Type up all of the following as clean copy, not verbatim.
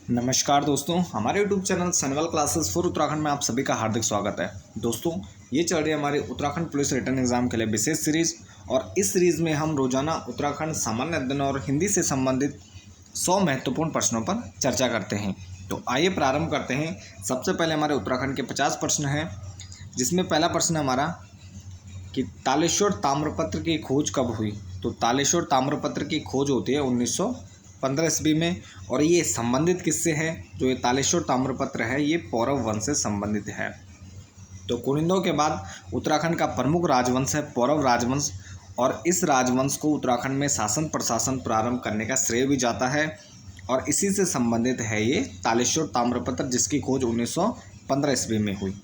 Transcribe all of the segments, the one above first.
नमस्कार दोस्तों, हमारे YouTube channel Sanwal classes for Uttarakhand में आप सभी का हार्दिक स्वागत है। दोस्तों, ये चल रही है हमारी उत्तराखंड पुलिस रिटर्न एग्जाम के लिए विशेष सीरीज और इस सीरीज में हम रोजाना उत्तराखंड सामान्य अध्ययन और हिंदी से संबंधित 100 महत्वपूर्ण प्रश्नों पर चर्चा करते हैं। तो आइए प्रारंभ करते हैं। सबसे पहले हमारे उत्तराखंड के 50 प्रश्न हैं, जिसमें पहला प्रश्न है हमारा कि तालेश्वर ताम्रपत्र की खोज कब हुई। तो तालेश्वर ताम्रपत्र की खोज होती है 1915 ईस्वी में और ये संबंधित किससे है। जो ये तालेश्वर ताम्रपत्र है ये पौरव वंश से संबंधित है। तो कुनिंदों के बाद उत्तराखंड का प्रमुख राजवंश है पौरव राजवंश और इस राजवंश को उत्तराखंड में शासन प्रशासन प्रारंभ करने का श्रेय भी जाता है और इसी से संबंधित है ये तालेश्वर ताम्रपत्र, जिसकी खोज 1915 ईस्वी में हुई।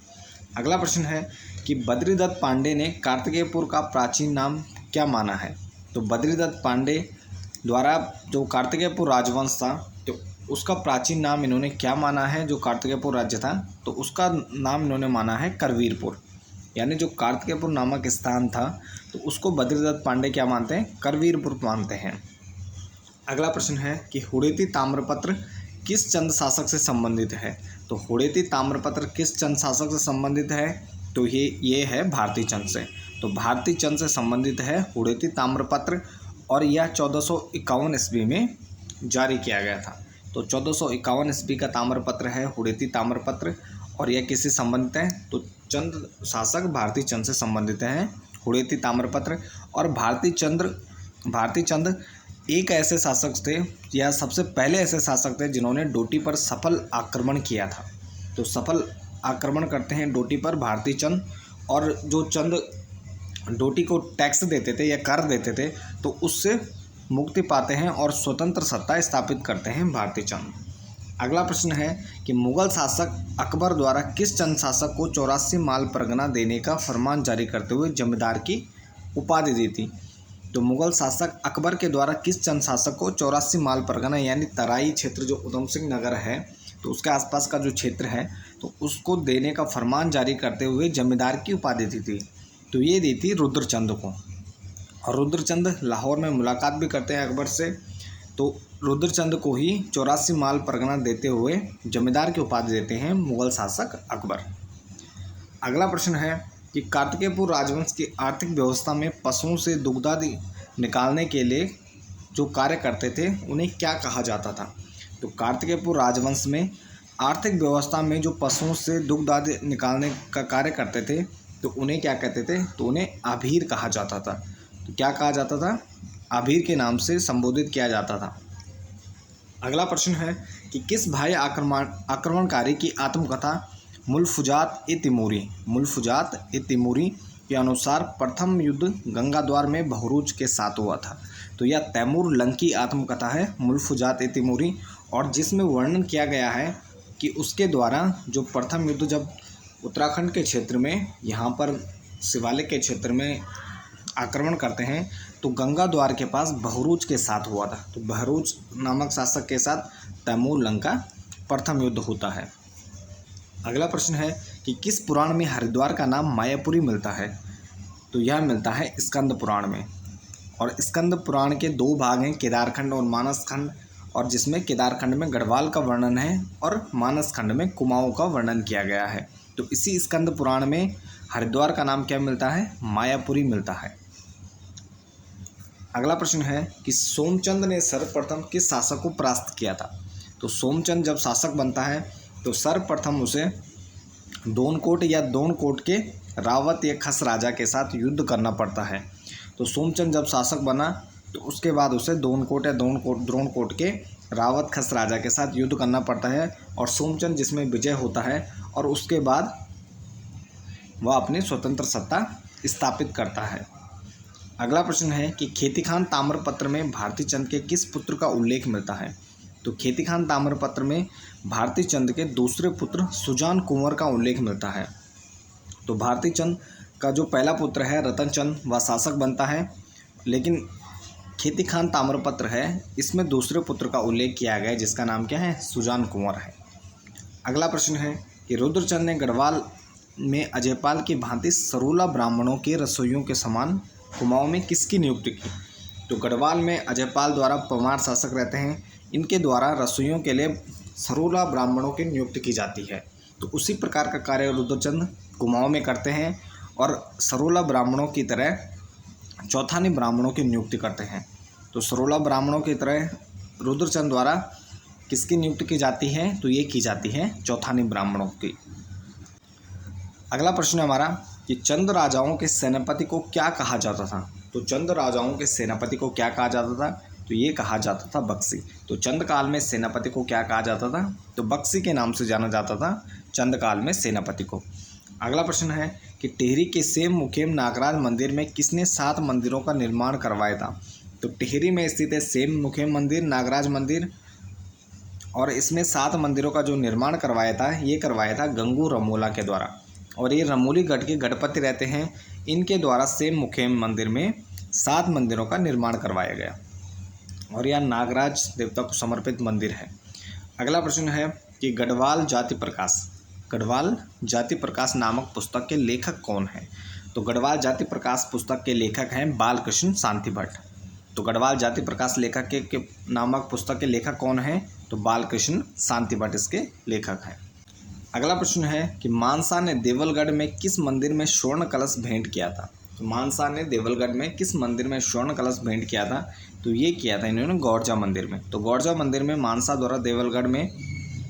अगला प्रश्न है कि बद्रीदत्त पांडे ने कार्तिकेयपुर का प्राचीन नाम क्या माना है। तो बद्रीदत्त पांडे द्वारा जो कार्तिकेयपुर राजवंश था तो उसका प्राचीन नाम इन्होंने क्या माना है। जो कार्तिकेयपुर राज्य था तो उसका नाम इन्होंने माना है करवीरपुर, यानी जो कार्तिकेयपुर नामक स्थान था तो उसको बद्रीदत्त पांडे क्या मानते हैं, करवीरपुर मानते हैं। अगला प्रश्न है कि हुड़ेती ताम्रपत्र किस चंद शासक से संबंधित है। तो हुड़ेती ताम्रपत्र किस चंद शासक से संबंधित है, तो ये है भारती चंद से। तो भारती चंद से संबंधित है हुड़ेती ताम्रपत्र और यह 1451 ईस्वी में जारी किया गया था। तो 1451 ईस्वी का ताम्रपत्र है हुड़ेती ताम्रपत्र और यह किससे संबंधित है, तो चंद शासक भारती चंद से संबंधित हैं हुड़ेती ताम्रपत्र। और भारती चंद एक ऐसे शासक थे या सबसे पहले ऐसे शासक थे जिन्होंने डोटी पर सफल आक्रमण किया था। तो सफल आक्रमण करते हैं डोटी पर भारती चंद, और जो चंद डोटी को टैक्स देते थे या कर देते थे तो उससे मुक्ति पाते हैं और स्वतंत्र सत्ता स्थापित करते हैं भारती चंद। अगला प्रश्न है कि मुगल शासक अकबर द्वारा किस चंद शासक को 84 माल परगना देने का फरमान जारी करते हुए जमींदार की उपाधि दी थी। तो मुगल शासक अकबर के द्वारा किस चंद शासक को 84 माल परगना यानी तराई क्षेत्र जो उधम सिंह नगर है तो उसके आसपास का जो क्षेत्र है तो उसको देने का फरमान जारी करते हुए जमींदार की उपाधि दी थी। तो ये दी थी रुद्रचंद को। और रुद्रचंद लाहौर में मुलाकात भी करते हैं अकबर से, तो रुद्रचंद को ही 84 माल परगना देते हुए जमींदार की उपाधि देते हैं मुगल शासक अकबर। अगला प्रश्न है कि कार्तिकेयपुर राजवंश की आर्थिक व्यवस्था में पशुओं से दुग्धादि निकालने के लिए जो कार्य करते थे उन्हें क्या कहा जाता था। तो कार्तिकेयपुर राजवंश में आर्थिक व्यवस्था में जो पशुओं से दुग्ध आदि निकालने का कार्य करते थे तो उन्हें क्या कहते थे, तो उन्हें आभीर कहा जाता था। तो क्या कहा जाता था, आभीर के नाम से संबोधित किया जाता था। अगला प्रश्न है कि किस भाई आक्रमणकारी की आत्मकथा मुल्फुजात ए तिमूरी के अनुसार प्रथम युद्ध गंगाद्वार में बहरूच के साथ हुआ था। तो यह तैमूर लंग की आत्मकथा है मुल्फुजात ए तिमूरी, और जिसमें वर्णन किया गया है कि उसके द्वारा जो प्रथम युद्ध जब उत्तराखंड के क्षेत्र में यहाँ पर शिवालिक के क्षेत्र में आक्रमण करते हैं तो गंगा द्वार के पास बहरूच के साथ हुआ था। तो बहरूच नामक शासक के साथ तैमूर लंग का प्रथम युद्ध होता है। अगला प्रश्न है कि किस पुराण में हरिद्वार का नाम मायापुरी मिलता है। तो यह मिलता है स्कंद पुराण में, और स्कंद पुराण के 2 भाग हैं, केदारखंड और मानसखंड, और जिसमें केदारखंड में गढ़वाल का वर्णन है और मानसखंड में कुमाऊं का वर्णन किया गया है। तो इसी स्कंद पुराण में हरिद्वार का नाम क्या मिलता है, मायापुरी मिलता है। अगला प्रश्न है कि सोमचंद ने सर्वप्रथम किस शासक को परास्त किया था। तो सोमचंद जब शासक बनता है तो सर्वप्रथम उसे दोनकोट या दोनकोट के रावत या खस राजा के साथ युद्ध करना पड़ता है। तो सोमचंद जब शासक बना तो उसके बाद उसे दोनकोट या द्रोणकोट के रावत खस राजा के साथ युद्ध करना पड़ता है और सोमचंद जिसमें विजय होता है और उसके बाद वह अपनी स्वतंत्र सत्ता स्थापित करता है। अगला प्रश्न है कि खेतीखान ताम्रपत्र में भारती चंद के किस पुत्र का उल्लेख मिलता है। तो खेतीखान ताम्रपत्र में भारती चंद के दूसरे पुत्र सुजान कुंवर का उल्लेख मिलता है। तो भारती चंद का जो पहला पुत्र है रतन चंद वह शासक बनता है, लेकिन खेतीखान ताम्रपत्र है इसमें दूसरे पुत्र का उल्लेख किया गया है जिसका नाम क्या है, सुजान कुंवर है। अगला प्रश्न है कि रुद्रचंद ने गढ़वाल में अजयपाल की भांति सरोला ब्राह्मणों के रसोइयों के समान कुमाऊं में किसकी नियुक्ति की। तो गढ़वाल में अजयपाल द्वारा परमार शासक रहते हैं, इनके द्वारा रसोइयों के लिए सरोला ब्राह्मणों की नियुक्ति की जाती है। तो उसी प्रकार का कार्य रुद्रचंद कुमाऊं में करते हैं और सरोला ब्राह्मणों की तरह चौथानी ब्राह्मणों की नियुक्ति करते हैं। तो सरोला ब्राह्मणों की तरह रुद्रचंद द्वारा किसकी नियुक्ति की जाती है? तो ये की जाती है चौथानी ब्राह्मणों की। अगला प्रश्न है हमारा कि चंद राजाओं के सेनापति को क्या कहा जाता था? तो चंद राजाओं के सेनापति को क्या कहा जाता था? तो ये कहा जाता था बख्शी। तो चंद काल में सेनापति को क्या कहा जाता था? तो बख्शी के नाम से जाना जाता था चंद काल में सेनापति को। अगला प्रश्न है कि टिहरी के सेम मुखेम नागराज मंदिर में किसने 7 मंदिरों का निर्माण करवाया था? तो टिहरी में स्थित है सेम मुखेम मंदिर, नागराज मंदिर, और इसमें 7 मंदिरों का जो निर्माण करवाया था ये करवाया था गंगू रमोला के द्वारा। और ये रमोली गढ़ के गढ़पति रहते हैं, इनके द्वारा सेम मुखेम मंदिर में 7 मंदिरों का निर्माण करवाया गया और यह नागराज देवता को समर्पित मंदिर है। अगला प्रश्न है कि गढ़वाल जाति प्रकाश नामक पुस्तक के लेखक कौन है? तो गढ़वाल जाति प्रकाश पुस्तक के लेखक हैं बालकृष्ण शांति भट्ट। तो गढ़वाल जाति प्रकाश लेखक के नामक पुस्तक के लेखक कौन है? तो बालकृष्ण शांति भट्ट इसके लेखक हैं। अगला प्रश्न है कि मानसा ने देवलगढ़ में किस मंदिर में स्वर्ण कलश भेंट किया था? तो मानसा ने देवलगढ़ में किस मंदिर में स्वर्ण कलश भेंट किया था? तो ये किया था इन्होंने गौरजा मंदिर में। तो गौरजा मंदिर में मानसा द्वारा देवलगढ़ में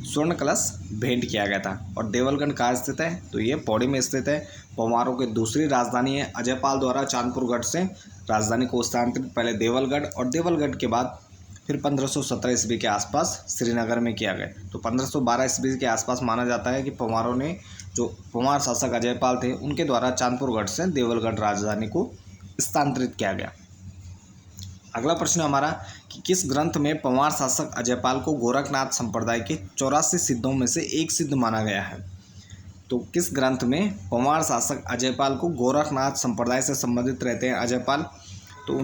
स्वर्ण कलश भेंट किया गया था। और देवलगढ़ कहाँ स्थित है? तो ये पौड़ी में स्थित है। पंवारों की दूसरी राजधानी है। अजयपाल द्वारा चांदपुर गढ़ से राजधानी को स्थानांतरित पहले देवलगढ़ और देवलगढ़ के बाद फिर 1517 ईस्वी के आसपास श्रीनगर में किया गया। तो 1512 ईस्वी के आसपास माना जाता है कि पंवारों ने, जो पंवार शासक अजयपाल थे, उनके द्वारा चांदपुर गढ़ से देवलगढ़ राजधानी को स्थानांतरित किया गया। अगला प्रश्न हमारा कि किस ग्रंथ में पंवार शासक अजयपाल को गोरखनाथ संप्रदाय के 84 सिद्धों में से एक सिद्ध माना गया है? तो किस ग्रंथ में पंवार शासक अजयपाल को गोरखनाथ संप्रदाय से संबंधित रहते हैं अजयपाल, तो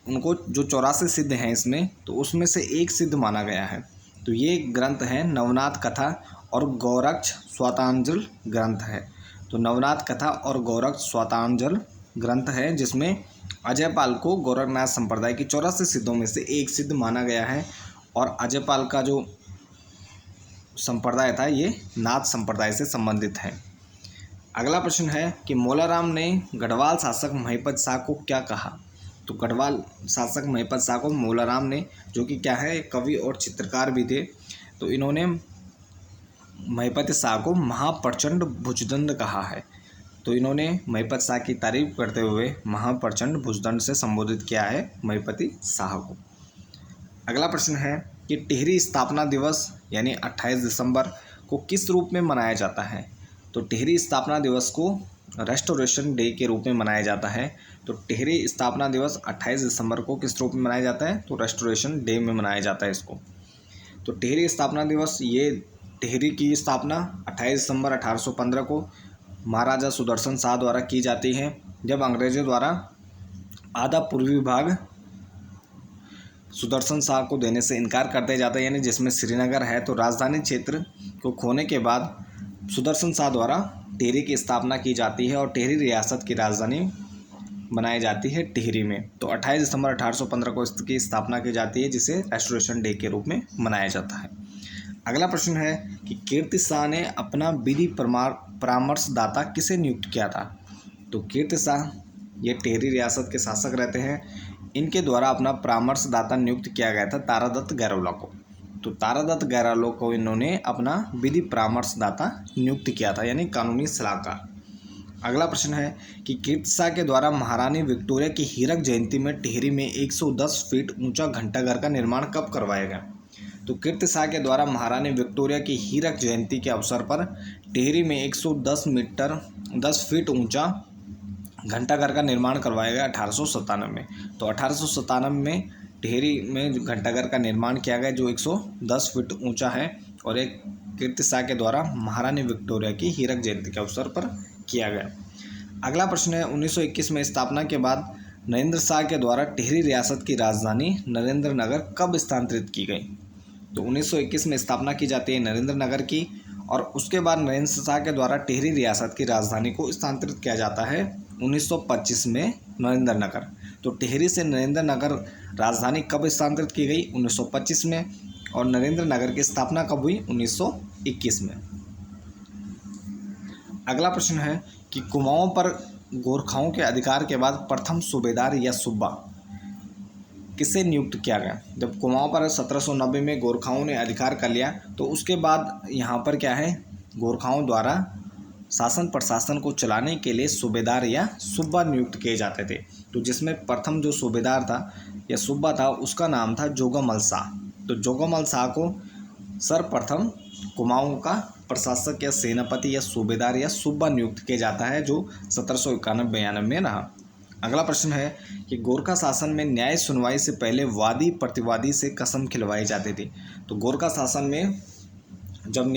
उनको जो 84 सिद्ध हैं इसमें, तो उसमें से एक सिद्ध माना गया है। तो ये ग्रंथ है नवनाथ कथा और गोरक्ष स्वतांजल ग्रंथ है। तो नवनाथ कथा और गोरक्ष स्वतांजल ग्रंथ है जिसमें अजयपाल को गोरखनाथ संप्रदाय की 84 सिद्धों में से एक सिद्ध माना गया है। और अजयपाल का जो संप्रदाय था ये नाथ संप्रदाय से संबंधित है। अगला प्रश्न है कि मोलाराम ने गढ़वाल शासक महिपत शाह को क्या कहा? तो गढ़वाल शासक महिपत शाह को मोलाराम ने, जो कि क्या है, कवि और चित्रकार भी थे, तो इन्होंने महिपत शाह को महाप्रचंड भुजदंड कहा है। तो इन्होंने महिपत शाह की तारीफ करते हुए महाप्रचंड भुजदंड से संबोधित किया है महिपति शाह को। अगला प्रश्न है कि टिहरी स्थापना दिवस यानी 28 दिसंबर को किस रूप में मनाया जाता है? तो टिहरी स्थापना दिवस को रेस्टोरेशन डे के रूप में मनाया जाता है। तो टिहरी स्थापना दिवस 28 दिसंबर को किस रूप में मनाया जाता है? तो रेस्टोरेशन डे में मनाया जाता है इसको। तो टिहरी स्थापना दिवस, ये टिहरी की स्थापना 28 दिसंबर 1815 को महाराजा सुदर्शन शाह द्वारा की जाती है, जब अंग्रेजों द्वारा आधा पूर्वी भाग सुदर्शन शाह को देने से इनकार करते जाता है, यानी जिसमें श्रीनगर है। तो राजधानी क्षेत्र को खोने के बाद सुदर्शन शाह द्वारा टिहरी की स्थापना की जाती है और टिहरी रियासत की राजधानी बनाई जाती है टिहरी में। तो 28 दिसंबर 1815 को इसकी स्थापना की जाती है, जिसे रेस्टोरेशन डे के रूप में मनाया जाता है। अगला प्रश्न है कि कीर्ति शाह ने अपना विधि परामर्शदाता किसे नियुक्त किया था? तो कीर्ति शाह ये टिहरी रियासत के शासक रहते हैं, इनके द्वारा अपना परामर्शदाता नियुक्त किया गया था तारादत्त गैरोला को। तो तारादत्त गैरोला को इन्होंने अपना विधि परामर्शदाता नियुक्त किया था, यानी कानूनी सलाहकार। अगला प्रश्न है कि कीर्ति शाह के द्वारा महारानी विक्टोरिया की हीरक जयंती में टिहरी में 110 फीट ऊंचा घंटाघर का निर्माण कब करवाया गया? तो कीर्ति शाह के द्वारा महारानी विक्टोरिया की हीरक जयंती के अवसर पर टिहरी में 110 फीट ऊंचा घंटाघर का निर्माण करवाया गया 1897 में। तो 1897 में टिहरी में घंटाघर का निर्माण किया गया जो 110 फीट ऊंचा है और एक कीर्ति शाह के द्वारा महारानी विक्टोरिया की हीरक जयंती के अवसर पर किया गया। अगला प्रश्न है 1921 में स्थापना के बाद नरेंद्र शाह के द्वारा टिहरी रियासत की राजधानी नरेंद्र नगर कब स्थानांतरित की गई? तो 1921 में स्थापना की जाती है नरेंद्र नगर की और उसके बाद नरेंद्र शाह के द्वारा टिहरी रियासत की राजधानी को स्थानांतरित किया जाता है 1925 में नरेंद्र नगर। तो टिहरी से नरेंद्र नगर राजधानी कब स्थानांतरित की गई? 1925 में। और नरेंद्र नगर की स्थापना कब हुई? 1921 में। अगला प्रश्न है कि कुमाऊं पर गोरखाओं के अधिकार के बाद प्रथम सूबेदार या सूबा किसे नियुक्त किया गया? जब कुमाऊं पर 1790 में गोरखाओं ने अधिकार कर लिया तो उसके बाद यहाँ पर क्या है, गोरखाओं द्वारा शासन प्रशासन को चलाने के लिए सूबेदार या सूबा नियुक्त किए जाते थे। तो जिसमें प्रथम जो सूबेदार था या सूबा था उसका नाम था जोगामल शाह। तो जोगामल शाह को सर्वप्रथम कुमाऊं का प्रशासक या सेनापति या सूबेदार या सूबा नियुक्त किया जाता है, जो 1791-92 में रहा। अगला प्रश्न है कि गोरखा शासन में न्याय सुनवाई से पहले वादी प्रतिवादी से कसम खिलवाई जाती थी। तो गोरखा शासन में जब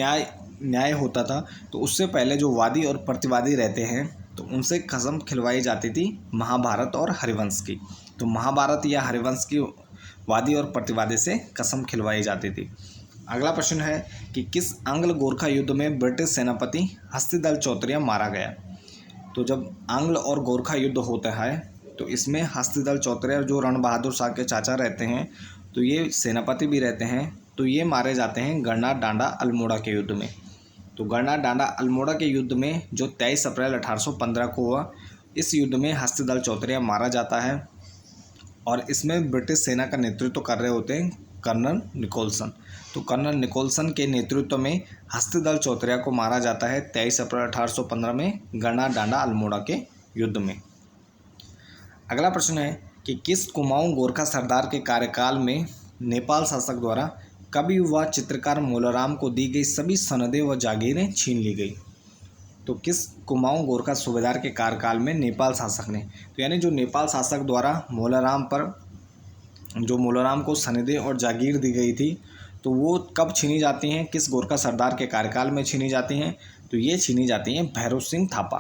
न्याय होता था तो उससे पहले जो वादी और प्रतिवादी रहते हैं तो उनसे कसम खिलवाई जाती थी महाभारत और हरिवंश की। तो महाभारत या हरिवंश की वादी और प्रतिवादी से कसम खिलवाई जाती थी। अगला प्रश्न है कि किस आंग्ल गोरखा युद्ध में ब्रिटिश सेनापति हस्तिदल चौधरी मारा गया? तो जब आंग्ल और गोरखा युद्ध होता है तो इसमें हस्तिदल चौधरी जो रण बहादुर शाह के चाचा रहते हैं, तो ये सेनापति भी रहते हैं, तो ये मारे जाते हैं गणना डांडा अल्मोड़ा के युद्ध में। तो गणना डांडा अल्मोड़ा के युद्ध में जो 23 अप्रैल 1815 को हुआ, इस युद्ध में हस्तिदल चौधरी मारा जाता है और इसमें ब्रिटिश सेना का नेतृत्व कर रहे होते हैं कर्नल निकोलसन। तो कर्नल निकोलसन के नेतृत्व में हस्तिदल चौधरी को मारा जाता है 23 अप्रैल 1815 में गणना डांडा अल्मोड़ा के युद्ध में। अगला प्रश्न है कि किस कुमाऊं गोरखा सरदार के कार्यकाल में नेपाल शासक द्वारा कवि व चित्रकार मोलाराम को दी गई सभी सनदें व जागीरें छीन ली गई? तो किस कुमाऊं गोरखा सूबेदार के कार्यकाल में नेपाल शासक ने, तो यानी जो नेपाल शासक द्वारा मोलाराम को सनदें और जागीर दी गई थी, तो वो कब छीनी जाती हैं, किस गोरखा सरदार के कार्यकाल में छीनी जाती हैं? तो ये छीनी जाती हैं भैरव सिंह थापा।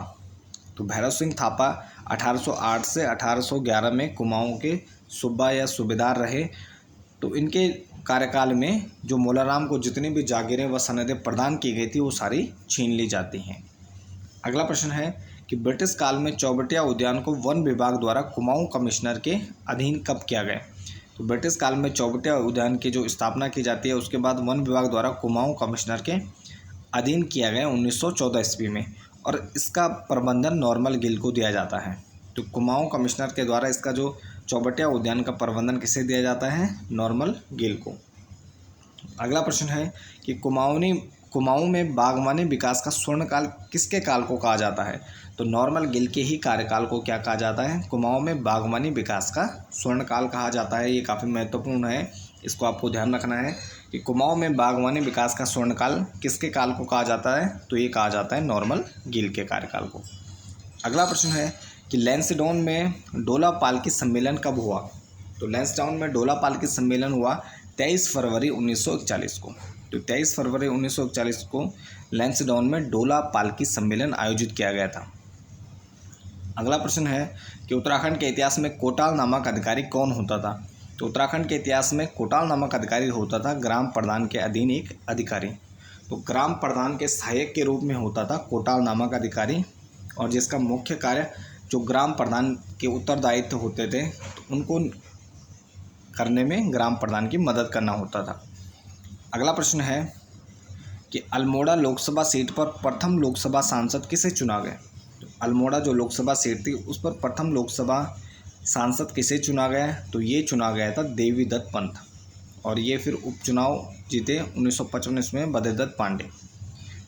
तो भैरव सिंह थापा 1808 से 1811 में कुमाऊं के सूबा या सूबेदार रहे। तो इनके कार्यकाल में जो मोलाराम को जितनी भी जागीरें व सनदें प्रदान की गई थी वो सारी छीन ली जाती हैं। अगला प्रश्न है कि ब्रिटिश काल में चौबटिया उद्यान को वन विभाग द्वारा कुमाऊं कमिश्नर के अधीन कब किया गया? तो ब्रिटिश काल में चौबटिया उद्यान की जो स्थापना की जाती है उसके बाद वन विभाग द्वारा कुमाऊं कमिश्नर के अधीन किया गया 1914 ईस्वी में, और इसका प्रबंधन नॉर्मल गिल को दिया जाता है। तो कुमाऊं कमिश्नर के द्वारा इसका जो चौबटिया उद्यान का प्रबंधन किसे दिया जाता है? नॉर्मल गिल को। अगला प्रश्न है कि कुमाऊं में बागवानी विकास का स्वर्णकाल किसके काल को कहा जाता है? तो नॉर्मल गिल के ही कार्यकाल को क्या कहा जाता है? कुमाऊं में बागवानी विकास का स्वर्णकाल कहा जाता है। ये काफ़ी महत्वपूर्ण है, इसको आपको ध्यान रखना है कि कुमाऊं में बागवानी विकास का स्वर्णकाल किसके काल को कहा जाता है? तो ये कहा जाता है नॉर्मल गिल के कार्यकाल को। अगला प्रश्न है कि लैंसडाउन में डोला पालकी सम्मेलन कब हुआ? तो लैंसडाउन में डोला पालकी सम्मेलन हुआ 23 फरवरी 1941 को। तो 23 फरवरी 1941 को लैंसडाउन में डोला पालकी सम्मेलन आयोजित किया गया था। अगला प्रश्न है कि उत्तराखंड के इतिहास में कोटाल नामक अधिकारी कौन होता था? तो उत्तराखंड के इतिहास में कोटाल नामक अधिकारी होता था ग्राम प्रधान के अधीन एक अधिकारी। तो ग्राम प्रधान के सहायक के रूप में होता था कोटाल नामक अधिकारी, और जिसका मुख्य कार्य जो ग्राम प्रधान के उत्तरदायित्व होते थे तो उनको करने में ग्राम प्रधान की मदद करना होता था। अगला प्रश्न है कि अल्मोड़ा लोकसभा सीट पर प्रथम लोकसभा सांसद किसे चुना गया? तो अल्मोड़ा जो लोकसभा सीट थी उस पर प्रथम लोकसभा सांसद किसे चुना गया? तो ये चुना गया था देवीदत्त पंत, और ये फिर उपचुनाव जीते 1955 में बदेदत्त पांडे।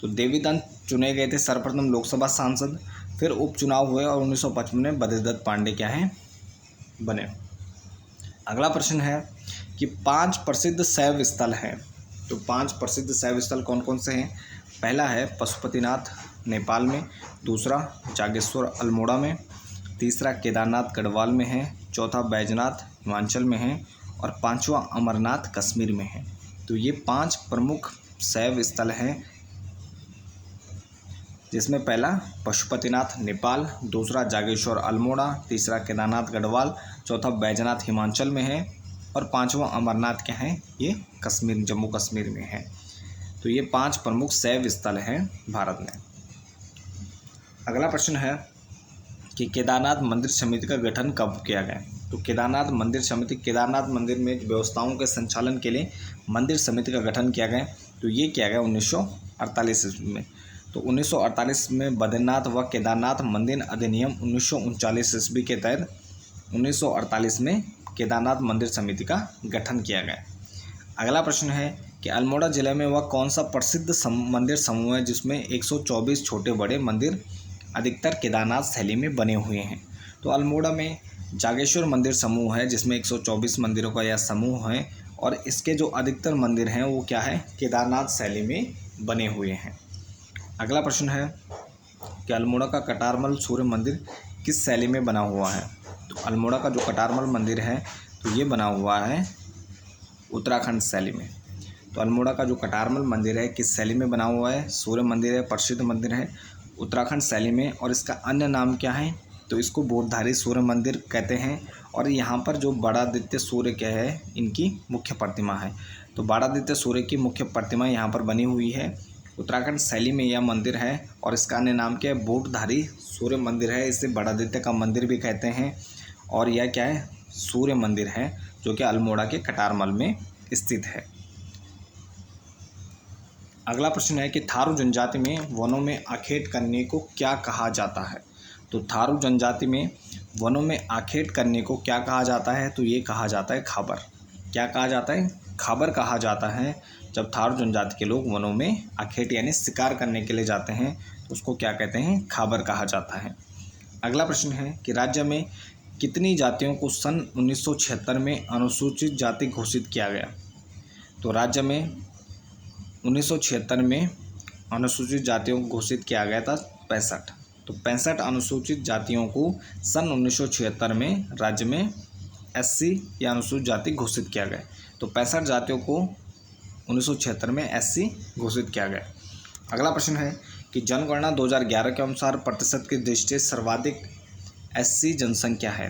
तो देवीदत्त चुने गए थे सर्वप्रथम लोकसभा सांसद, फिर उपचुनाव हुए और 1955 में बदेदत्त पांडे क्या हैं? बने। अगला प्रश्न है कि 5 प्रसिद्ध शैव स्थल हैं। तो 5 प्रसिद्ध शैव स्थल कौन कौन से हैं? पहला है पशुपतिनाथ नेपाल में, दूसरा जागेश्वर अल्मोड़ा में, तीसरा केदारनाथ गढ़वाल में है, चौथा बैजनाथ हिमाचल में है, और पांचवा अमरनाथ कश्मीर में है। तो ये 5 प्रमुख शैव स्थल हैं, जिसमें पहला पशुपतिनाथ नेपाल, दूसरा जागेश्वर अल्मोड़ा, तीसरा केदारनाथ गढ़वाल, चौथा बैजनाथ हिमाचल में है, और पांचवा अमरनाथ क्या है? ये कश्मीर जम्मू कश्मीर में है। तो ये 5 प्रमुख शैव स्थल हैं भारत में। अगला प्रश्न है कि केदारनाथ मंदिर समिति का गठन कब किया गया? तो केदारनाथ मंदिर समिति, केदारनाथ मंदिर में व्यवस्थाओं के संचालन के लिए मंदिर समिति का गठन किया गया। तो ये किया गया 1948 ईस्वी में। तो 1948 में बद्रीनाथ व केदारनाथ मंदिर अधिनियम 1939 ईस्वी के तहत 1948 में केदारनाथ मंदिर समिति का गठन किया गया। अगला प्रश्न है कि अल्मोड़ा जिले में वह कौन सा प्रसिद्ध मंदिर समूह है जिसमें 124 छोटे बड़े मंदिर अधिकतर केदारनाथ शैली में बने हुए हैं। तो अल्मोड़ा में जागेश्वर मंदिर समूह है जिसमें 124 मंदिरों का यह समूह है और इसके जो अधिकतर मंदिर हैं वो क्या है, केदारनाथ शैली में बने हुए हैं। अगला प्रश्न है कि अल्मोड़ा का कटारमल सूर्य मंदिर किस शैली में बना हुआ है। तो अल्मोड़ा का जो कटारमल मंदिर है तो ये बना हुआ है उत्तराखंड शैली में। तो अल्मोड़ा का जो कटारमल मंदिर है किस शैली में बना हुआ है, सूर्य मंदिर है, प्रसिद्ध मंदिर है उत्तराखंड शैली में। और इसका अन्य नाम क्या है, तो इसको बोधधारी सूर्य मंदिर कहते हैं। और यहाँ पर जो बाणादित्य सूर्य क्या है, इनकी मुख्य प्रतिमा है। तो बाणादित्य सूर्य की मुख्य प्रतिमा यहाँ पर बनी हुई है। उत्तराखंड शैली में यह मंदिर है और इसका अन्य नाम क्या है, बोधधारी सूर्य मंदिर है। इसे बाणादित्य का मंदिर भी कहते हैं। और यह क्या है, सूर्य मंदिर है जो कि अल्मोड़ा के कटारमल में स्थित है। अगला प्रश्न है कि थारू जनजाति में वनों में आखेट करने को क्या कहा जाता है। तो थारू जनजाति में वनों में आखेट करने को क्या कहा जाता है, तो ये कहा जाता है खाबर। क्या कहा जाता है, खाबर कहा जाता है। जब थारू जनजाति के लोग वनों में आखेट यानी शिकार करने के लिए जाते हैं तो उसको क्या कहते हैं, खाबर कहा जाता है। अगला प्रश्न है कि राज्य में कितनी जातियों को सन 1976 में अनुसूचित जाति घोषित किया गया। तो राज्य में 1976 में अनुसूचित जातियों को घोषित किया गया था 65। तो 65 अनुसूचित जातियों को सन 1976 में राज्य में SC या अनुसूचित जाति घोषित किया गया। तो 65 जातियों को 1976 में SC घोषित किया गया। अगला प्रश्न है कि जनगणना 2011 के अनुसार प्रतिशत की दृष्टि से सर्वाधिक SC जनसंख्या है।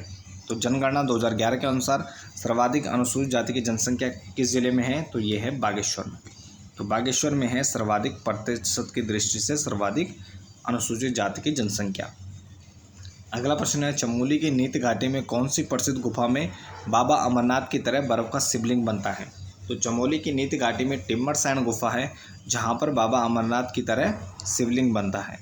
तो जनगणना 2011 के अनुसार सर्वाधिक अनुसूचित जाति की जनसंख्या किस जिले में है, तो ये है बागेश्वर में। तो बागेश्वर में है सर्वाधिक प्रतिशत की दृष्टि से सर्वाधिक अनुसूचित जाति की जनसंख्या। अगला प्रश्न है चमोली की नीति घाटी में कौन सी प्रसिद्ध गुफा में बाबा अमरनाथ की तरह बर्फ का शिवलिंग बनता है। तो चमोली की नीति घाटी में टिम्मरसैंड गुफा है जहाँ पर बाबा अमरनाथ की तरह शिवलिंग बनता है।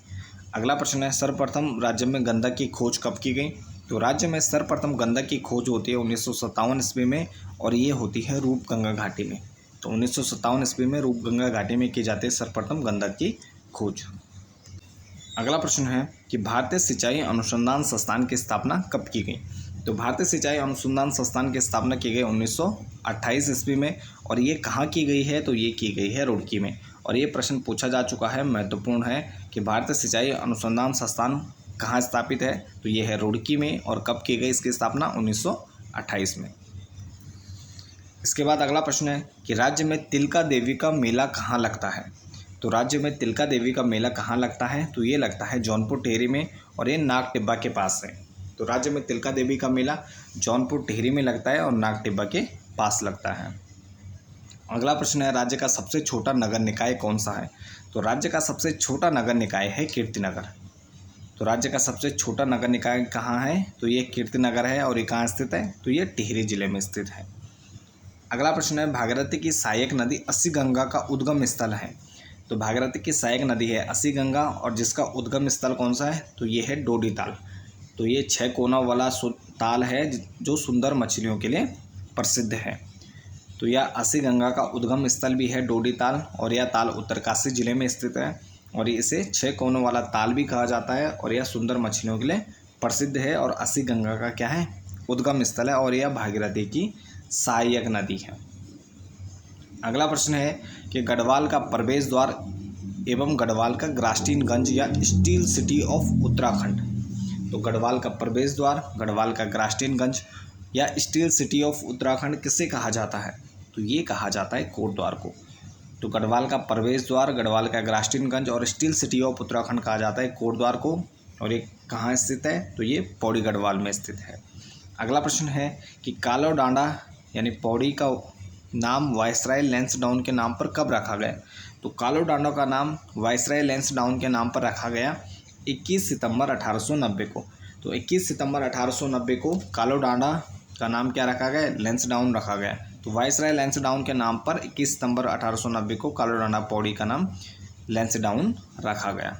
अगला प्रश्न है सर्वप्रथम राज्य में गंडक की खोज कब की गई। तो राज्य में सर्वप्रथम गंडक की खोज होती है 1957 ईस्वी में और ये होती है रूपगंगा घाटी में। तो 1957 ईस्वी में रूपगंगा घाटी में की जाती है सर्वप्रथम गंडक की खोज। अगला प्रश्न है कि भारतीय सिंचाई अनुसंधान संस्थान की स्थापना कब की गई। तो भारतीय सिंचाई अनुसंधान संस्थान की स्थापना की गई 1928 ईस्वी में और ये कहाँ की गई है, तो ये की गई है रुड़की में। और ये प्रश्न पूछा जा चुका है, महत्वपूर्ण है कि भारतीय सिंचाई अनुसंधान संस्थान कहाँ स्थापित है, तो ये है रुड़की में। और कब की गई इसकी स्थापना 1928 में। इसके बाद अगला प्रश्न है कि राज्य में तिलका देवी का मेला कहाँ लगता है। तो राज्य में तिलका देवी का मेला कहाँ लगता है, तो ये लगता है जौनपुर टिहरी में और ये नाग टिब्बा के पास है। तो राज्य में तिलका देवी का मेला जौनपुर टिहरी में लगता है और नाग टिब्बा के पास लगता है। अगला प्रश्न है राज्य का सबसे छोटा नगर निकाय कौन सा है। तो राज्य का सबसे छोटा नगर निकाय है कीर्तिनगर। तो राज्य का सबसे छोटा नगर निकाय कहाँ है, तो ये कीर्तिनगर है और ये कहाँ स्थित है, तो ये टिहरी जिले में स्थित है। अगला प्रश्न है भागीरथी की सहायक नदी अस्सी गंगा का उद्गम स्थल है। तो भागीरथी की सहायक नदी है अस्सी गंगा और जिसका उद्गम स्थल कौन सा है, तो ये है डोडी ताल। तो ये 6 कोना वाला ताल है जो सुंदर मछलियों के लिए प्रसिद्ध है। तो यह अस्सी गंगा का उद्गम स्थल भी है डोडी ताल और यह ताल उत्तरकाशी जिले में स्थित है और इसे 6 कोनों वाला ताल भी कहा जाता है और यह सुंदर मछलियों के लिए प्रसिद्ध है और अस्सी गंगा का क्या है, उद्गम स्थल है और यह भागीरथी की सहायक नदी है। अगला प्रश्न है कि गढ़वाल का प्रवेश द्वार एवं गढ़वाल का ग्रास्टीनगंज या स्टील सिटी ऑफ उत्तराखंड। तो गढ़वाल का प्रवेश द्वार, गढ़वाल का ग्रास्टीनगंज या स्टील सिटी ऑफ उत्तराखंड किसे कहा जाता है, तो ये कहा जाता है कोटद्वार को। तो गढ़वाल का प्रवेश द्वार, गढ़वाल का ग्रास्टीनगंज और स्टील सिटी ऑफ उत्तराखंड कहा जाता है कोटद्वार को। और ये कहाँ स्थित है, तो ये पौड़ी गढ़वाल में स्थित है। अगला प्रश्न है कि कालो डांडा यानी पौड़ी का नाम वायसराय लैंसडाउन के नाम पर कब रखा गया। तो कालो डांडा का नाम वायसराय लैंसडाउन के नाम पर रखा गया 21 सितंबर 1890 को। तो 21 सितंबर 1890 को कालो डांडा का नाम क्या रखा गया? लैंसडाउन रखा गया। तो वाइसराय लैंसडाउन के नाम पर 21 सितंबर 1890 को कालाराना पौड़ी का नाम लैंसडाउन रखा गया।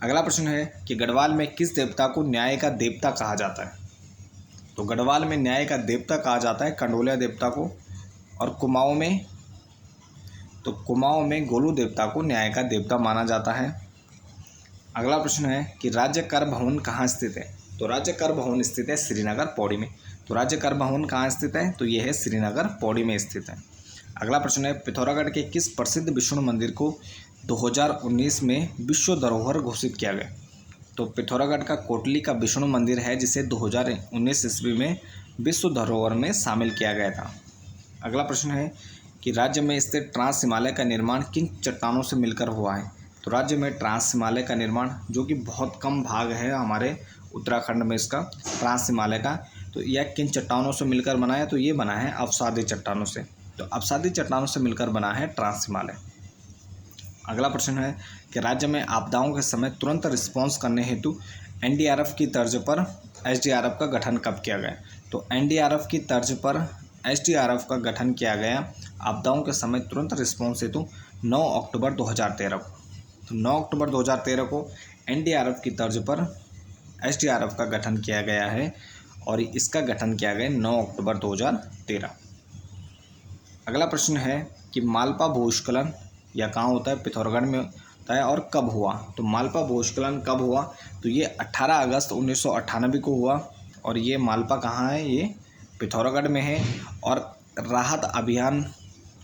अगला प्रश्न है कि गढ़वाल में किस देवता को न्याय का देवता कहा जाता है? तो गढ़वाल में न्याय का देवता कहा जाता है कंडोलिया देवता को, और कुमाऊं में गोलू देवता को न्याय का देवता माना जाता है। अगला प्रश्न है कि राज्य कर भवन कहाँ स्थित है? तो राज्य कर भवन स्थित है श्रीनगर पौड़ी में। तो राज्य कर भवन कहाँ स्थित है? तो यह है श्रीनगर पौड़ी में स्थित है। अगला प्रश्न है पिथौरागढ़ के किस प्रसिद्ध विष्णु मंदिर को 2019 में विश्व धरोहर घोषित किया गया? तो पिथौरागढ़ का कोटली का विष्णु मंदिर है जिसे 2019 ईस्वी में विश्व धरोहर में शामिल किया गया था। अगला प्रश्न है कि राज्य में स्थित ट्रांस हिमालय का निर्माण किन चट्टानों से मिलकर हुआ है? तो राज्य में ट्रांस हिमालय का निर्माण, जो कि बहुत कम भाग है हमारे उत्तराखंड में इसका ट्रांस हिमालय का, तो यह किन चट्टानों से मिलकर बना है? तो ये बना है अवसादी चट्टानों से। तो अवसादी चट्टानों से मिलकर बना है ट्रांस हिमालय। अगला प्रश्न है कि राज्य में आपदाओं के समय तुरंत रिस्पॉन्स करने हेतु एनडीआरएफ की तर्ज पर एसडीआरएफ का गठन कब किया गया? तो एनडीआरएफ की तर्ज पर एसडीआरएफ का गठन किया गया आपदाओं के समय तुरंत रिस्पॉन्स हेतु 9 अक्टूबर 2013 को। तो 9 अक्टूबर 2013 को एनडीआरएफ की तर्ज पर एसडीआरएफ का गठन किया गया है, और इसका गठन किया गया 9 अक्टूबर 2013। अगला प्रश्न है कि मालपा भूस्खलन यह कहाँ होता है? पिथौरागढ़ में होता है, और कब हुआ? तो मालपा भूस्खलन कब हुआ? तो ये 18 अगस्त 1998 को हुआ, और ये मालपा कहाँ है? ये पिथौरागढ़ में है। और राहत अभियान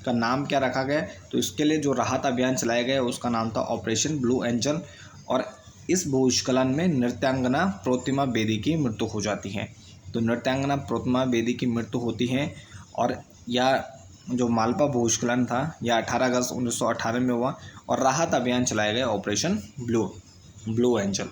का नाम क्या रखा गया? तो इसके लिए जो राहत अभियान चलाया गया उसका नाम था ऑपरेशन ब्लू एंजल। और इस भूस्खलन में नृत्यांगना प्रोतिमा बेदी की मृत्यु हो जाती है। तो नृत्यांगना प्रोतिमा बेदी की मृत्यु होती है, और यह जो मालपा भूस्खलन था यह 18 अगस्त 1998 में हुआ, और राहत अभियान चलाया गया ऑपरेशन ब्लू एंजल।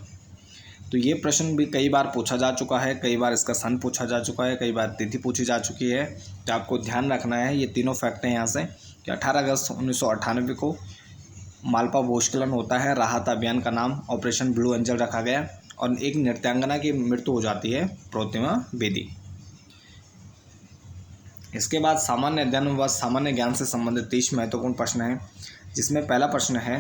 तो ये प्रश्न भी कई बार पूछा जा चुका है, कई बार इसका सन पूछा जा चुका है, कई बार तिथि पूछी जा चुकी है। तो आपको ध्यान रखना है ये तीनों फैक्ट हैं यहाँ से कि 18 अगस्त 1998 को मालपा भूस्खलन होता है, राहत अभियान का नाम ऑपरेशन ब्लू एंजल रखा गया, और एक नृत्यांगना की मृत्यु हो जाती है प्रोतिमा बेदी। इसके बाद सामान्य अध्ययन व सामान्य ज्ञान से संबंधित 30 महत्वपूर्ण प्रश्न हैं, जिसमें पहला प्रश्न है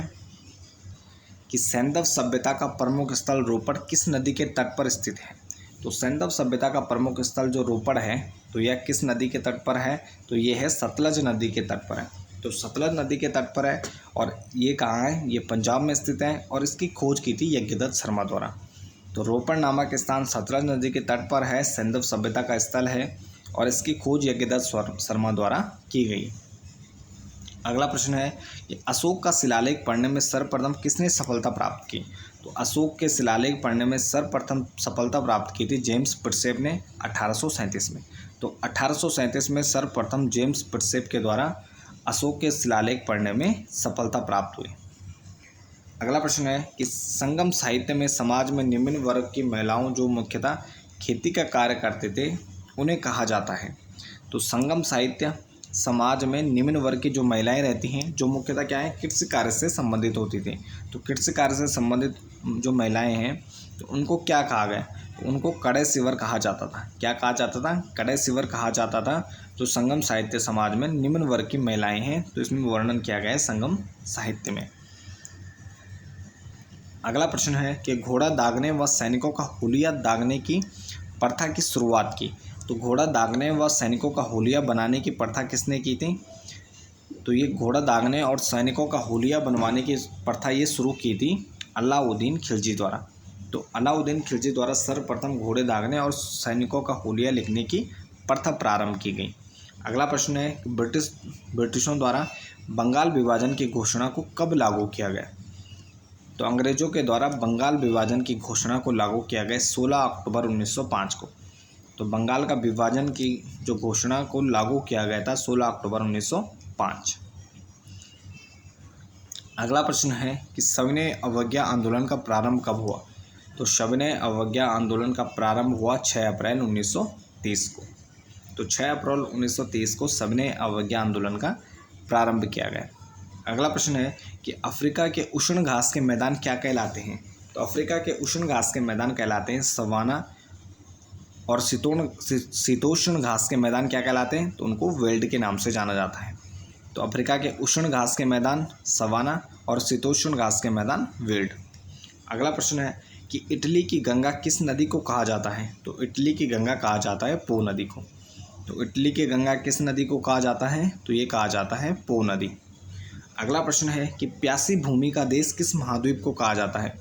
कि सैंधव सभ्यता का प्रमुख स्थल रोपड़ किस नदी के तट पर स्थित है? तो सैंधव सभ्यता का प्रमुख स्थल जो रोपड़ है, तो यह किस नदी के तट पर है? तो ये है सतलज नदी के तट पर है। तो सतलज नदी के तट पर है, और ये कहाँ है? ये पंजाब में स्थित है, और इसकी खोज की थी यज्ञदत्त शर्मा द्वारा। तो रोपड़ नामक स्थान सतलज नदी के तट पर है, सैंधव सभ्यता का स्थल है, और इसकी खोज यज्ञदत्त शर्मा द्वारा की गई। अगला प्रश्न है कि अशोक का शिलालेख पढ़ने में सर्वप्रथम किसने सफलता प्राप्त की? तो अशोक के शिलालेख पढ़ने में सर्वप्रथम सफलता प्राप्त की थी जेम्स प्रिट्सेप ने 1837 में। तो 1837 में सर्वप्रथम जेम्स प्रिट्सेप के द्वारा अशोक के शिलालेख पढ़ने में सफलता प्राप्त हुई। अगला प्रश्न है कि संगम साहित्य में समाज में निम्न वर्ग की महिलाओं जो मुख्यतः खेती का कार्य करते थे उन्हें कहा जाता है? तो संगम साहित्य समाज में निम्न वर्ग की जो महिलाएं रहती हैं, जो मुख्यतः क्या है? कृषि कार्य से संबंधित होती थी। तो कृषि कार्य से संबंधित जो महिलाएं हैं, तो उनको क्या कहा गया? तो उनको कड़े सिवर कहा जाता था। क्या कहा जाता था? कड़े सिवर कहा जाता था। जो संगम साहित्य समाज में निम्न वर्ग की महिलाएं हैं, तो इसमें वर्णन किया गया है संगम साहित्य में। अगला प्रश्न है कि घोड़ा दागने व सैनिकों का हुलिया दागने की प्रथा की शुरुआत की? तो घोड़ा दागने व सैनिकों का हुलिया बनाने की प्रथा किसने की थी? तो ये घोड़ा दागने और सैनिकों का हुलिया बनवाने की प्रथा ये शुरू की थी अलाउद्दीन खिलजी द्वारा। तो अलाउद्दीन खिलजी द्वारा सर्वप्रथम घोड़े दागने और सैनिकों का हुलिया लिखने की प्रथा प्रारंभ की गई। अगला प्रश्न है ब्रिटिशों द्वारा बंगाल विभाजन की घोषणा को कब लागू किया गया? तो अंग्रेजों के द्वारा बंगाल विभाजन की घोषणा को लागू किया गया 16 अक्टूबर 1905 को। तो बंगाल का विभाजन की जो घोषणा को लागू किया गया था 16 अक्टूबर 1905। अगला प्रश्न है कि सविनय अवज्ञा आंदोलन का प्रारंभ कब हुआ? तो सविनय अवज्ञा आंदोलन का प्रारंभ हुआ 6 अप्रैल 1930 को। तो 6 अप्रैल 1930 को सविनय अवज्ञा आंदोलन का प्रारंभ किया गया। अगला प्रश्न है कि अफ्रीका के उष्ण घास के मैदान क्या कहलाते हैं? तो अफ्रीका के उष्ण घास के मैदान कहलाते हैं सवाना, और शीतोष्ण घास के मैदान क्या कहलाते हैं? तो उनको वेल्ड के नाम से जाना जाता है। तो अफ्रीका के उष्ण घास के मैदान सवाना और शीतोष्ण घास के मैदान वेल्ड। अगला प्रश्न है कि इटली की गंगा किस नदी को कहा जाता है? तो इटली की गंगा कहा जाता है पो नदी को। तो इटली की गंगा किस नदी को कहा जाता है? तो ये कहा जाता है पो नदी। अगला प्रश्न है कि प्यासी भूमि का देश किस महाद्वीप को कहा जाता है?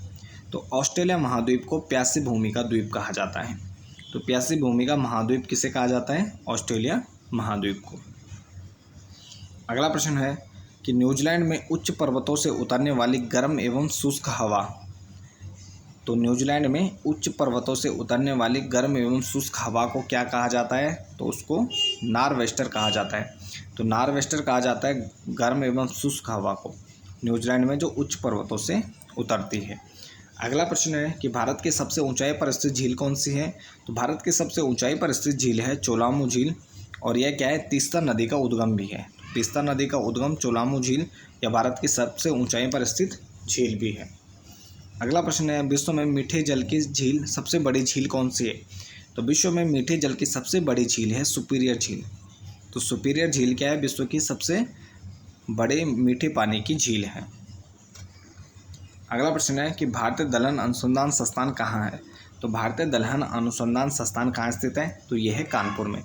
तो ऑस्ट्रेलिया महाद्वीप को प्यासी भूमि का द्वीप कहा जाता है। तो प्यासी भूमि का महाद्वीप किसे कहा जाता है? ऑस्ट्रेलिया महाद्वीप को। अगला प्रश्न है कि न्यूजीलैंड में उच्च पर्वतों से उतरने वाली गर्म एवं शुष्क हवा। तो न्यूजीलैंड में उच्च पर्वतों से उतरने वाली गर्म एवं शुष्क हवा को क्या कहा जाता है? तो उसको नॉर्थवेस्टर कहा जाता है। तो नॉर्थवेस्टर कहा जाता है गर्म एवं शुष्क हवा को, न्यूजीलैंड में जो उच्च पर्वतों से उतरती है। अगला प्रश्न है कि भारत की सबसे ऊंचाई पर स्थित झील कौन सी है? तो भारत की सबसे ऊंचाई पर स्थित झील है चोलामू झील, और यह क्या है? तीस्ता नदी का उद्गम भी है। तीस्ता नदी का उद्गम चोलामू झील यह भारत की सबसे ऊंचाई पर स्थित झील भी है। अगला प्रश्न है विश्व में मीठे जल की झील सबसे बड़ी झील कौन सी है? तो विश्व में मीठे जल की सबसे बड़ी झील है सुपीरियर झील। तो सुपीरियर झील क्या है? विश्व की सबसे बड़े मीठे पानी की झील है। अगला प्रश्न है कि भारतीय दलहन अनुसंधान संस्थान कहाँ है? तो भारतीय दलहन अनुसंधान संस्थान कहाँ स्थित है? तो यह है कानपुर में।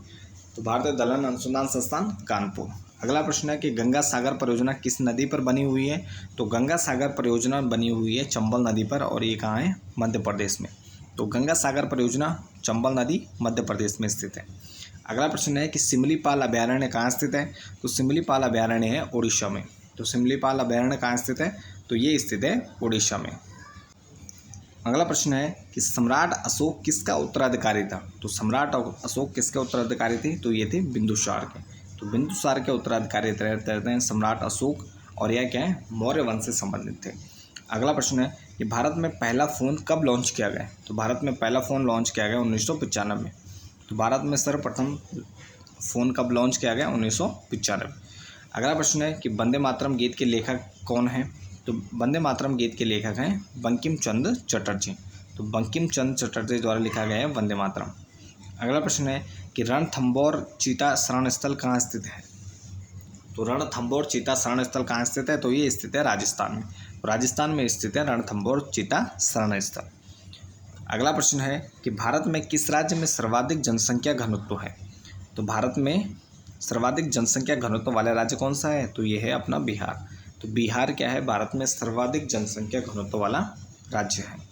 तो भारतीय दलहन अनुसंधान संस्थान कानपुर। अगला प्रश्न है कि गंगा सागर परियोजना किस नदी पर बनी हुई है? तो गंगा सागर परियोजना बनी हुई है चंबल नदी पर, और ये कहाँ है? मध्य प्रदेश में। तो गंगा सागर परियोजना चंबल नदी मध्य प्रदेश में स्थित है। अगला प्रश्न है कि सिमलीपाल अभयारण्य कहाँ स्थित है? तो सिमलीपाल अभयारण्य है उड़ीसा में। तो सिमलीपाल अभयारण्य कहाँ स्थित है? तो ये स्थित है उड़ीसा में। अगला प्रश्न है कि सम्राट अशोक किसका उत्तराधिकारी था? तो सम्राट अशोक किसके उत्तराधिकारी थे? तो ये थे बिंदुसार के। तो बिंदुसार के उत्तराधिकारी रहते हैं सम्राट अशोक, और यह क्या है? मौर्य वंश से संबंधित थे। अगला प्रश्न है कि भारत में पहला फ़ोन कब लॉन्च किया गया? तो भारत में पहला फ़ोन लॉन्च किया गया 1995 में। तो भारत में सर्वप्रथम फ़ोन कब लॉन्च किया गया? 1995। अगला प्रश्न है कि वंदे मातरम गीत के लेखक कौन हैं? तो वंदे मातरम गीत के लेखक हैं बंकिम चंद्र चटर्जी। तो बंकिम चंद्र चटर्जी द्वारा लिखा गया है वंदे मातरम। अगला प्रश्न है कि रणथंभौर चीता शरण स्थल कहाँ स्थित है? तो रणथंभौर चीता शरण स्थल कहाँ स्थित है? तो ये स्थित है राजस्थान में। तो राजस्थान में स्थित है रणथंभौर चीता शरण स्थल। अगला प्रश्न है कि भारत में किस राज्य में सर्वाधिक जनसंख्या घनत्व है? तो भारत में सर्वाधिक जनसंख्या घनत्व वाला राज्य कौन सा है? तो ये है अपना बिहार। तो बिहार क्या है? भारत में सर्वाधिक जनसंख्या घनत्व वाला राज्य है।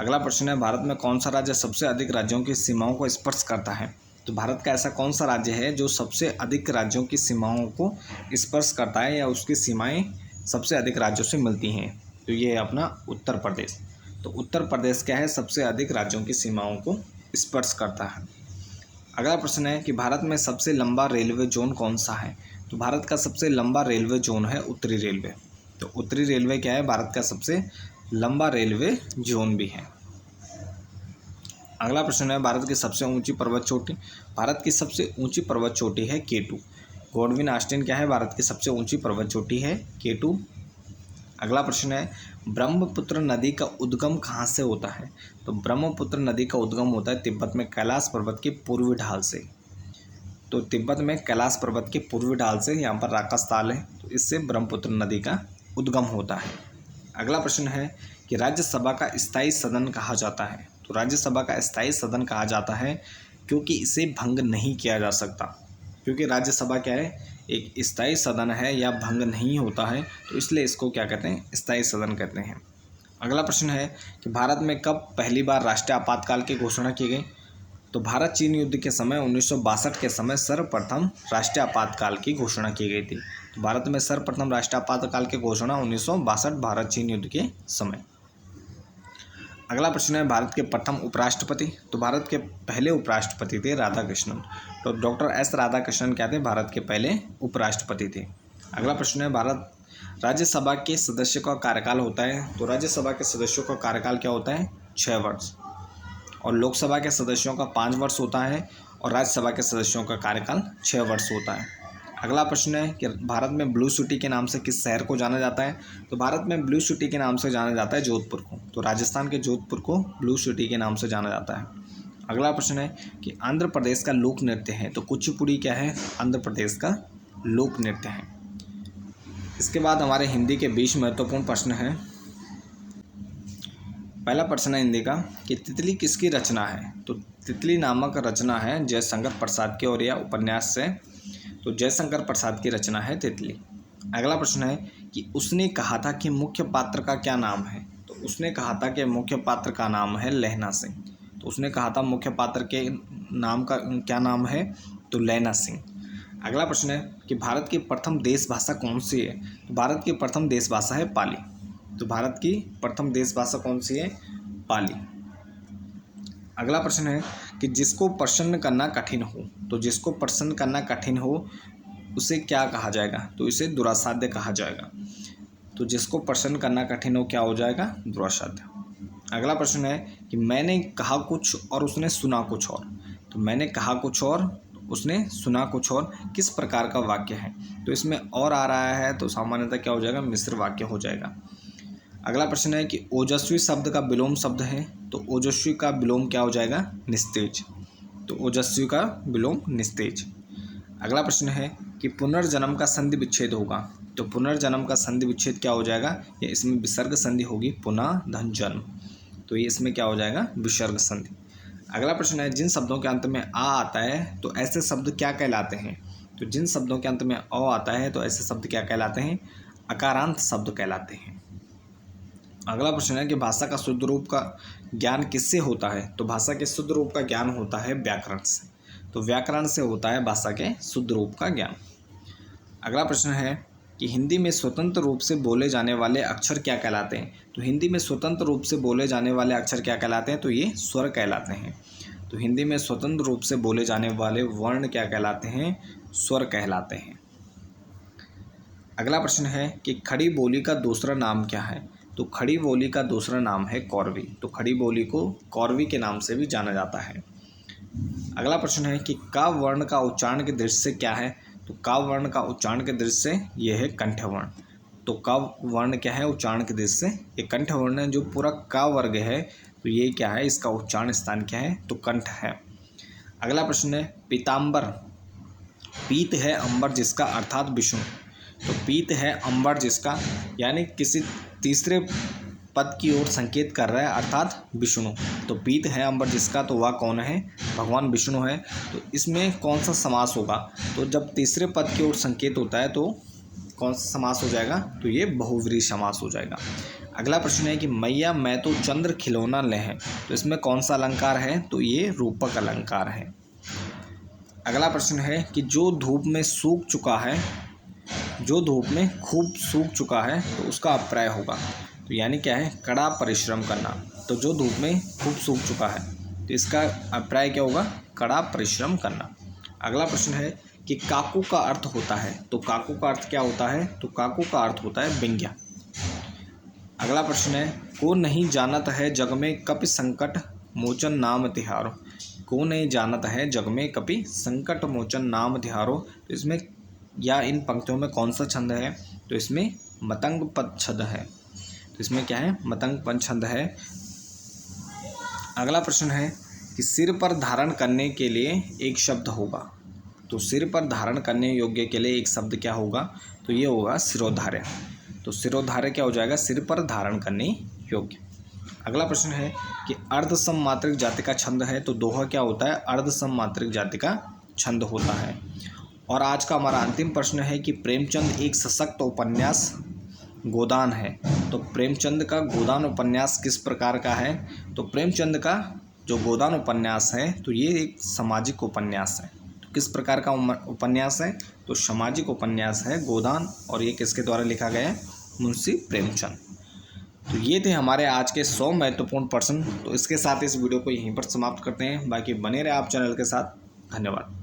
अगला प्रश्न है भारत में कौन सा राज्य सबसे अधिक राज्यों की सीमाओं को स्पर्श करता है? तो भारत का ऐसा कौन सा राज्य है जो सबसे अधिक राज्यों की सीमाओं को स्पर्श करता है, या उसकी सीमाएं सबसे अधिक राज्यों से मिलती हैं? तो ये है अपना उत्तर प्रदेश। तो उत्तर प्रदेश क्या है? सबसे अधिक राज्यों की सीमाओं को स्पर्श करता है। अगला प्रश्न है कि भारत में सबसे लंबा रेलवे जोन कौन सा है? तो भारत का सबसे लंबा रेलवे जोन है उत्तरी रेलवे। तो उत्तरी रेलवे क्या है? भारत का सबसे लंबा रेलवे जोन भी है। अगला प्रश्न है भारत की सबसे ऊंची पर्वत चोटी। भारत की सबसे ऊंची पर्वत चोटी है K2। गॉडविन ऑस्टिन क्या है? भारत की सबसे ऊंची पर्वत चोटी है K2। अगला प्रश्न है ब्रह्मपुत्र नदी का उद्गम कहाँ से होता है? तो ब्रह्मपुत्र नदी का उद्गम होता है तिब्बत में कैलाश पर्वत के पूर्वी ढाल से। तो तिब्बत में कैलाश पर्वत के पूर्वी ढाल से, यहाँ पर राकास्थल है, तो इससे ब्रह्मपुत्र नदी का उद्गम होता है। अगला प्रश्न है कि राज्यसभा का स्थायी सदन कहा जाता है। तो राज्यसभा का स्थायी सदन कहा जाता है क्योंकि इसे भंग नहीं किया जा सकता। क्योंकि राज्यसभा क्या है? एक स्थायी सदन है, या भंग नहीं होता है, तो इसलिए इसको क्या कहते हैं? स्थायी सदन कहते हैं। अगला प्रश्न है कि भारत में कब पहली बार राष्ट्रीय आपातकाल की घोषणा की गई? तो भारत चीन युद्ध के समय 1962 के समय सर्वप्रथम राष्ट्रीय आपातकाल की घोषणा की गई थी। तो भारत में सर्वप्रथम राष्ट्रीय आपातकाल की घोषणा 1962 भारत चीन युद्ध के समय। अगला प्रश्न है भारत के प्रथम उपराष्ट्रपति। तो भारत के पहले उपराष्ट्रपति थे राधाकृष्णन। तो डॉक्टर एस राधाकृष्णन क्या थे? भारत के पहले उपराष्ट्रपति थे। अगला प्रश्न है भारत राज्यसभा के सदस्य का कार्यकाल होता है। तो राज्यसभा के सदस्यों का कार्यकाल क्या होता है? 6 वर्ष। और लोकसभा के सदस्यों का 5 वर्ष होता है, और राज्यसभा के सदस्यों का कार्यकाल 6 वर्ष होता है। अगला प्रश्न है कि भारत में ब्लू सिटी के नाम से किस शहर को जाना जाता है? तो भारत में ब्लू सिटी के नाम से जाना जाता है जोधपुर को। तो राजस्थान के जोधपुर को ब्लू सिटी के नाम से जाना जाता है। अगला प्रश्न है कि आंध्र प्रदेश का लोक नृत्य है, तो कुचिपुड़ी क्या है? आंध्र प्रदेश का लोक नृत्य है। इसके बाद हमारे हिंदी के 20 महत्वपूर्ण प्रश्न हैं। पहला प्रश्न है हिंदी का कि तितली किसकी रचना है? तो तितली नामक रचना है जयशंकर प्रसाद की, और यह उपन्यास से, तो जयशंकर प्रसाद की रचना है तितली। अगला प्रश्न है कि उसने कहा था कि मुख्य पात्र का क्या नाम है? तो उसने कहा था कि मुख्य पात्र का नाम है लहना सिंह। तो उसने कहा था मुख्य पात्र के नाम का क्या नाम है? तो लहना सिंह। अगला प्रश्न है कि भारत की प्रथम देश भाषा कौन सी है? तो भारत की प्रथम देश भाषा है पाली। तो भारत की प्रथम देश भाषा कौन सी है? पाली। अगला प्रश्न है कि जिसको प्रसन्न करना कठिन हो, तो जिसको प्रसन्न करना कठिन हो उसे क्या कहा जाएगा? तो इसे दुरासाध्य कहा जाएगा। तो जिसको प्रसन्न करना कठिन हो क्या हो जाएगा? दुरासाध्य। अगला प्रश्न है कि मैंने कहा कुछ और उसने सुना कुछ और। तो मैंने कहा कुछ और उसने सुना कुछ और किस प्रकार का वाक्य है? तो इसमें और आ रहा है तो सामान्यतः क्या हो जाएगा? मिश्र वाक्य हो जाएगा। अगला प्रश्न है कि ओजस्वी शब्द का विलोम शब्द है, तो ओजस्वी का विलोम क्या हो जाएगा? निस्तेज। तो ओजस्वी का विलोम निस्तेज। अगला प्रश्न है कि पुनर्जन्म का संधि विच्छेद होगा, तो पुनर्जन्म का संधि विच्छेद क्या हो जाएगा? ये इसमें विसर्ग संधि होगी, पुनः धन जन्म, तो ये इसमें क्या हो जाएगा? विसर्ग संधि। अगला प्रश्न है जिन शब्दों के अंत में आ आता है तो ऐसे शब्द क्या कहलाते हैं? तो जिन शब्दों के अंत में अ आता है तो ऐसे शब्द क्या कहलाते हैं? अकारांत शब्द कहलाते हैं। अगला प्रश्न है कि भाषा का शुद्ध रूप का ज्ञान किससे होता है? तो भाषा के शुद्ध रूप का ज्ञान होता है व्याकरण से। तो व्याकरण से होता है भाषा के शुद्ध रूप का ज्ञान। अगला प्रश्न है कि हिंदी में स्वतंत्र रूप से बोले जाने वाले अक्षर क्या कहलाते हैं? तो हिंदी में स्वतंत्र रूप से बोले जाने वाले अक्षर क्या कहलाते हैं? तो ये स्वर कहलाते हैं। तो हिंदी में स्वतंत्र रूप से बोले जाने वाले वर्ण क्या कहलाते हैं? स्वर कहलाते हैं। अगला प्रश्न है कि खड़ी बोली का दूसरा नाम क्या है? तो खड़ी बोली का दूसरा नाम है कौरवी। तो खड़ी बोली को कौरवी के नाम से भी जाना जाता है। अगला प्रश्न है कि का वर्ण का उच्चारण के दृष्टि से क्या है? तो का वर्ण का उच्चारण के दृष्टि से यह है कंठवर्ण। तो का वर्ण क्या है उच्चारण के दृष्टि से? ये कंठवर्ण है। जो पूरा का वर्ग है तो ये क्या है? इसका उच्चारण स्थान क्या है? तो कंठ है। अगला प्रश्न है पीताम्बर, पीत है अंबर जिसका अर्थात विष्णु। तो पीत है अंबर जिसका, यानी किसी तीसरे पद की ओर संकेत कर रहा है अर्थात विष्णु। तो पीत है अंबर जिसका, तो वह कौन है? भगवान विष्णु है। तो इसमें कौन सा समास होगा? तो जब तीसरे पद की ओर संकेत होता है तो कौन सा समास हो जाएगा? तो ये बहुव्रीहि समास हो जाएगा। अगला प्रश्न है कि मैया मैं तो चंद्र खिलौना ले हैं। तो इसमें कौन सा अलंकार है? तो ये रूपक अलंकार है। अगला प्रश्न है कि जो धूप में सूख चुका है, जो धूप में खूब सूख चुका है तो उसका अभिप्राय होगा। तो यानी क्या है? कड़ा परिश्रम करना। तो जो धूप में खूब सूख चुका है तो इसका अभिप्राय क्या होगा? कड़ा परिश्रम करना। अगला प्रश्न है कि काकू का अर्थ होता है। तो काकू का अर्थ क्या होता है? तो काकू का अर्थ होता है बिंगिया। अगला प्रश्न है को नहीं जानत है जग में कपि संकट मोचन नाम तिहारो। को नहीं जानत है जग में कपि संकट मोचन नाम तिहारो। तो इसमें या इन पंक्तियों में कौन सा छंद है? तो इसमें मतंग पद छंद है। तो इसमें क्या है? मतंग पद छंद है। अगला प्रश्न है कि सिर पर धारण करने के लिए एक शब्द होगा। तो सिर पर धारण करने योग्य के लिए एक शब्द क्या होगा? तो ये होगा सिरोधार्य। तो सिरोधार्य क्या हो जाएगा? सिर पर धारण करने योग्य। अगला प्रश्न है कि अर्ध सममात्रिक जाति का छंद है। तो दोहा क्या होता है? अर्ध सममात्रिक जाति का छंद होता है। और आज का हमारा अंतिम प्रश्न है कि प्रेमचंद एक सशक्त उपन्यास गोदान है। तो प्रेमचंद का गोदान उपन्यास किस प्रकार का है? तो प्रेमचंद का जो गोदान उपन्यास है तो ये एक सामाजिक उपन्यास है। तो किस प्रकार का उपन्यास है? तो सामाजिक उपन्यास है गोदान, और ये किसके द्वारा लिखा गया है? मुंशी प्रेमचंद। तो ये थे हमारे आज के 100 महत्वपूर्ण प्रश्न। तो इसके साथ इस वीडियो को यहीं पर समाप्त करते हैं। बाकी बने रहे आप चैनल के साथ। धन्यवाद।